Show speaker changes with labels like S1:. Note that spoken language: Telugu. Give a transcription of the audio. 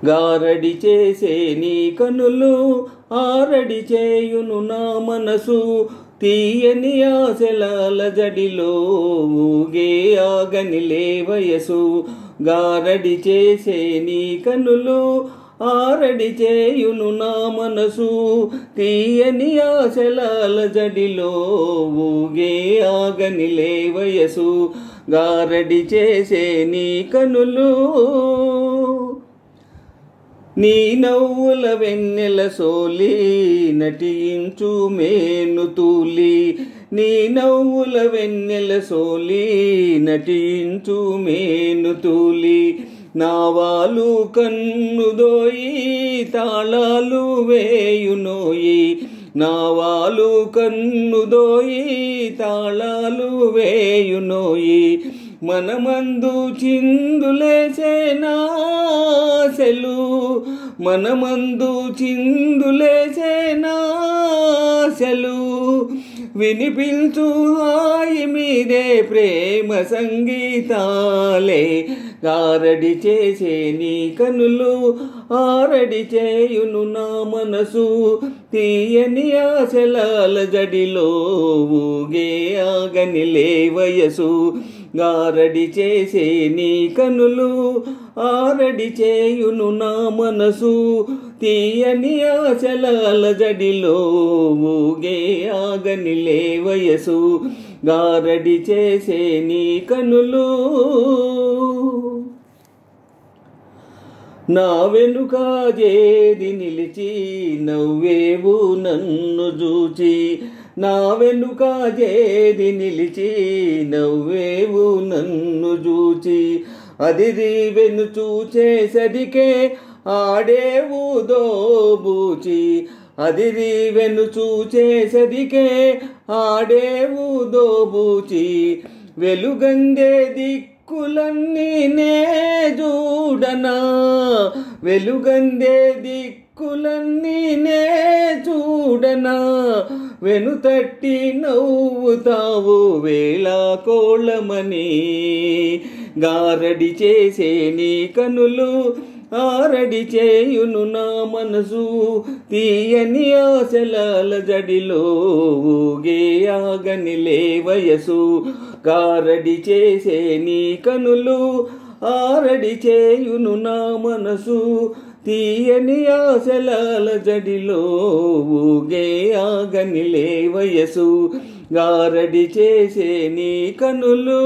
S1: గారడి చేసే నీ కనులు ఆరడి చేయును నా మనసు తీయని ఆశల అలజడిలో ఊగే ఆగనిలే వయసు గారడి చేసే నీ కనులు ఆరడి చేయును నా మనసు తీయని ఆశల అలజడిలో ఊగే ఆగనిలే వయసు గారడి చేసే నీ కనులు నీ నవ్వుల వెన్నెల సోలి నటించు మేను తూలి నీ నవ్వుల వెన్నెల సోలి నటించు మేను తూలి నావాలు కన్నుదోయి తాళాలు వేయునోయి నావాలు కన్నుదోయి తాళాలు వేయునోయి మనమందు చిందులేసేనాశలు మనమందు చిందులేసేనాశలు వినిపించు హాయి మీదే ప్రేమ సంగీతాలే గారడి చేసే నీ కనులు ఆరడి చేయును నా మనసు తీయని ఆశల అలజడిలో ఊగే ఆగనిలే వయసు గారడి చేసే నీ కనులు ఆరడి చేయును నా మనసు తీయని ఆశల అలజడిలో ఊగే ఆగనిలే వయసు గారడి చేసే నీ కనులు నా వెనుక జేది నిలిచి నవ్వేవు నన్ను చూచి నా వెనుక జేది నిలిచి నవ్వేవు నన్ను చూచి అదిరి వెను చూచేసరికే ఆడేవు దోబూచి అదిరి వెను చూచేసరికే ఆడేవు దోబూచి వెలుగందే దిక్కులన్నీ నే చూడనా వెలుగందే దిక్కులన్నీ నే చూడనా వెనుతట్టి నవ్వుతావు వేళ కోళమని గారడి చేసే నీ కనులు ఆరడి చేయును నా మనసు తీయని ఆశల అలజడిలో ఊగే ఆగనిలే వయసు గారడి చేసే నీ కనులు ఆరడి చేయును నా మనసు తీయని ఆశల అలజడిలో ఊగే ఆగనిలే వయసు గారడి చేసే నీ కనులు